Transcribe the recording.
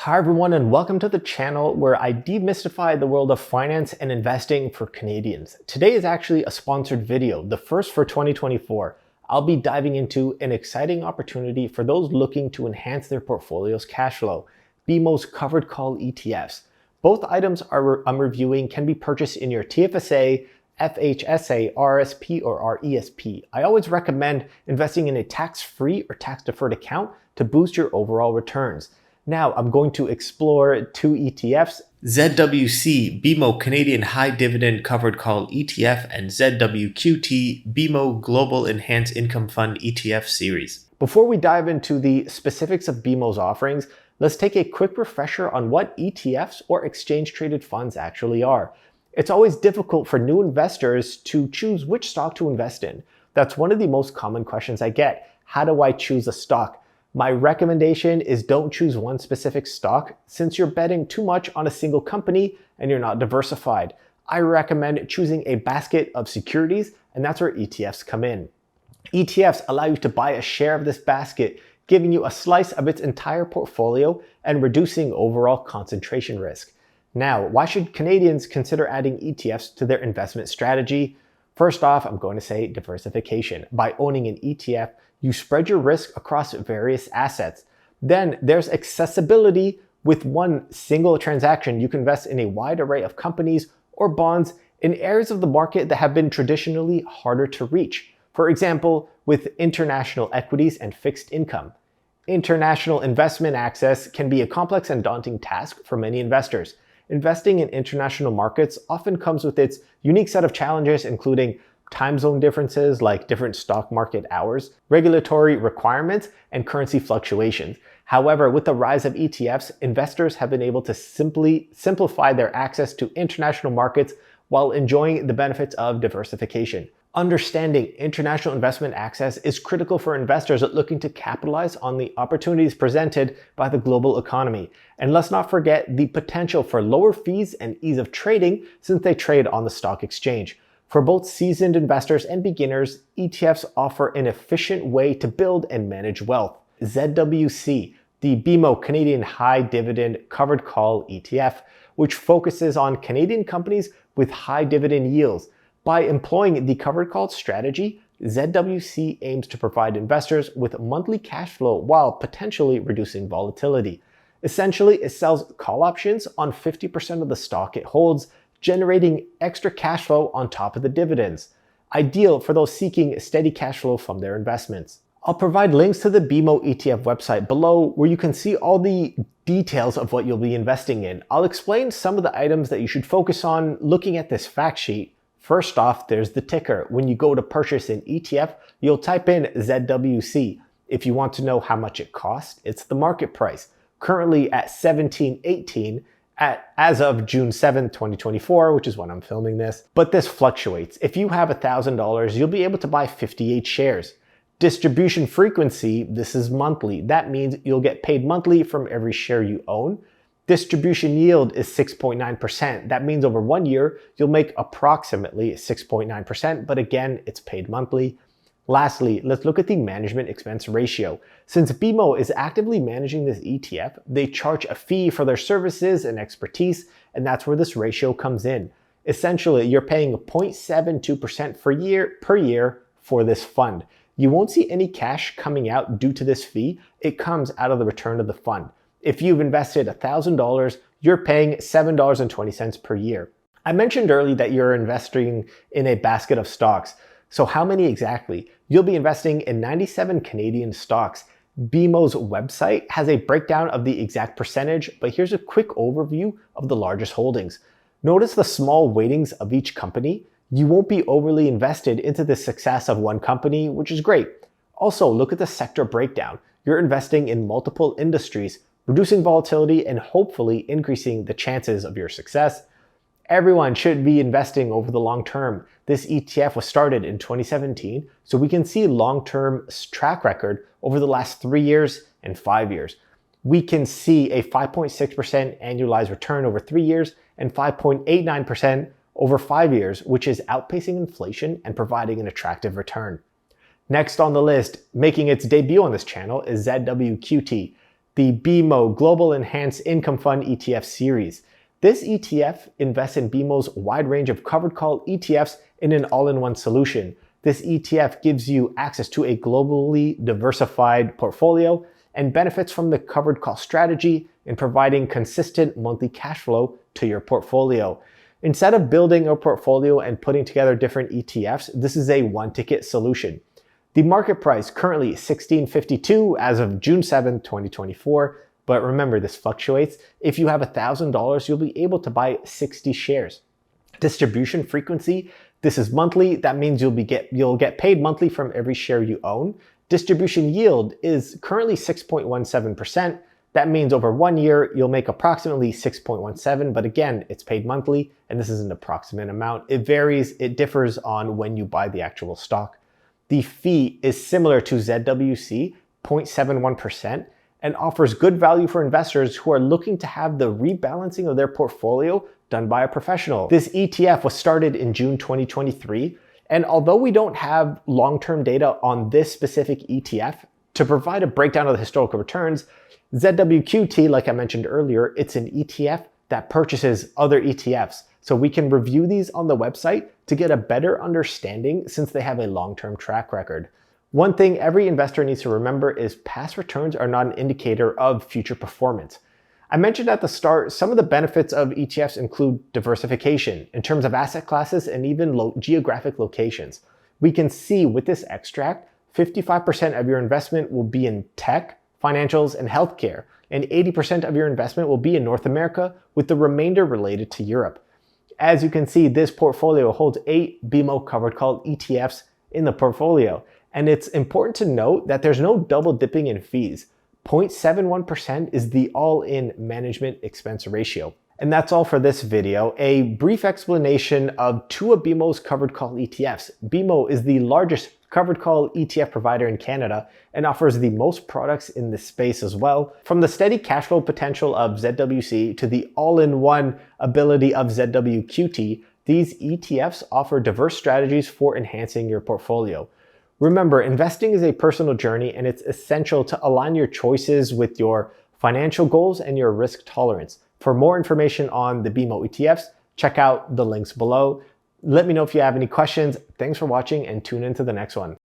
Hi everyone, and welcome to the channel where I demystify the world of finance and investing for Canadians. Today is actually a sponsored video, the first for 2024. I'll be diving into an exciting opportunity for those looking to enhance their portfolio's cash flow, BMO's covered call ETFs. Both items I'm reviewing can be purchased in your TFSA, FHSA, RSP, or RESP. I always recommend investing in a tax-free or tax-deferred account to boost your overall returns. Now I'm going to explore two ETFs, ZWC, BMO Canadian High Dividend Covered Call ETF, and ZWQT, BMO Global Enhanced Income Fund ETF Series. Before we dive into the specifics of BMO's offerings, let's take a quick refresher on what ETFs or exchange-traded funds actually are. It's always difficult for new investors to choose which stock to invest in. That's one of the most common questions I get. How do I choose a stock? My recommendation is don't choose one specific stock since you're betting too much on a single company and you're not diversified. I recommend choosing a basket of securities, and that's where ETFs come in. ETFs allow you to buy a share of this basket, giving you a slice of its entire portfolio and reducing overall concentration risk. Now, why should Canadians consider adding ETFs to their investment strategy? First off, I'm going to say diversification. By owning an ETF, you spread your risk across various assets. Then there's accessibility. With one single transaction, you can invest in a wide array of companies or bonds in areas of the market that have been traditionally harder to reach. For example, with international equities and fixed income. International investment access can be a complex and daunting task for many investors. Investing in international markets often comes with its unique set of challenges, including time zone differences like different stock market hours, regulatory requirements, and currency fluctuations. However, with the rise of ETFs, investors have been able to simplify their access to international markets while enjoying the benefits of diversification. Understanding international investment access is critical for investors looking to capitalize on the opportunities presented by the global economy. And let's not forget the potential for lower fees and ease of trading since they trade on the stock exchange. For both seasoned investors and beginners, ETFs offer an efficient way to build and manage wealth. ZWC, the BMO Canadian High Dividend Covered Call ETF, which focuses on Canadian companies with high dividend yields. By employing the covered call strategy, ZWC aims to provide investors with monthly cash flow while potentially reducing volatility. Essentially, it sells call options on 50% of the stock it holds, generating extra cash flow on top of the dividends. Ideal for those seeking steady cash flow from their investments. I'll provide links to the BMO ETF website below where you can see all the details of what you'll be investing in. I'll explain some of the items that you should focus on looking at this fact sheet. First off, there's the ticker. When you go to purchase an ETF, you'll type in ZWC. If you want to know how much it costs, it's the market price. Currently at $17.18 as of June 7th, 2024, which is when I'm filming this. But this fluctuates. If you have $1,000, you'll be able to buy 58 shares. Distribution frequency, this is monthly. That means you'll get paid monthly from every share you own. Distribution yield is 6.9%. That means over 1 year, you'll make approximately 6.9%, but again, it's paid monthly. Lastly, let's look at the management expense ratio. Since BMO is actively managing this ETF, they charge a fee for their services and expertise, and that's where this ratio comes in. Essentially, you're paying 0.72% per year for this fund. You won't see any cash coming out due to this fee. It comes out of the return of the fund. If you've invested $1,000, you're paying $7.20 per year. I mentioned earlier that you're investing in a basket of stocks. So how many exactly? You'll be investing in 97 Canadian stocks. BMO's website has a breakdown of the exact percentage, but here's a quick overview of the largest holdings. Notice the small weightings of each company. You won't be overly invested into the success of one company, which is great. Also, look at the sector breakdown. You're investing in multiple industries, reducing volatility and hopefully increasing the chances of your success. Everyone should be investing over the long term. This ETF was started in 2017, so we can see long-term track record over the last 3 years and 5 years. We can see a 5.6% annualized return over 3 years and 5.89% over 5 years, which is outpacing inflation and providing an attractive return. Next on the list, making its debut on this channel, is ZWQT. the BMO Global Enhanced Income Fund ETF Series. This ETF invests in BMO's wide range of covered call ETFs in an all-in-one solution. This ETF gives you access to a globally diversified portfolio and benefits from the covered call strategy in providing consistent monthly cash flow to your portfolio. Instead of building a portfolio and putting together different ETFs, this is a one-ticket solution. The market price currently $16.52 as of June 7, 2024. But remember, this fluctuates. If you have $1,000, you'll be able to buy 60 shares. Distribution frequency, this is monthly. That means you'll get paid monthly from every share you own. Distribution yield is currently 6.17%. That means over 1 year, you'll make approximately 6.17, but again, it's paid monthly, and this is an approximate amount. It varies, it differs on when you buy the actual stock. The fee is similar to ZWC, 0.71%, and offers good value for investors who are looking to have the rebalancing of their portfolio done by a professional. This ETF was started in June 2023, and although we don't have long-term data on this specific ETF, to provide a breakdown of the historical returns, ZWQT, like I mentioned earlier, it's an ETF that purchases other ETFs. So we can review these on the website to get a better understanding since they have a long-term track record. One thing every investor needs to remember is past returns are not an indicator of future performance. I mentioned at the start, some of the benefits of ETFs include diversification in terms of asset classes and even geographic locations. We can see with this extract, 55% of your investment will be in tech, financials, and healthcare, and 80% of your investment will be in North America, with the remainder related to Europe. As you can see, this portfolio holds 8 BMO covered call ETFs in the portfolio. And it's important to note that there's no double dipping in fees. 0.71% is the all-in management expense ratio. And that's all for this video. A brief explanation of two of BMO's covered call ETFs. BMO is the largest covered call ETF provider in Canada and offers the most products in this space as well. From the steady cash flow potential of ZWC to the all-in-one ability of ZWQT, these ETFs offer diverse strategies for enhancing your portfolio. Remember, investing is a personal journey, and it's essential to align your choices with your financial goals and your risk tolerance. For more information on the BMO ETFs, check out the links below. Let me know if you have any questions. Thanks for watching, and tune into the next one.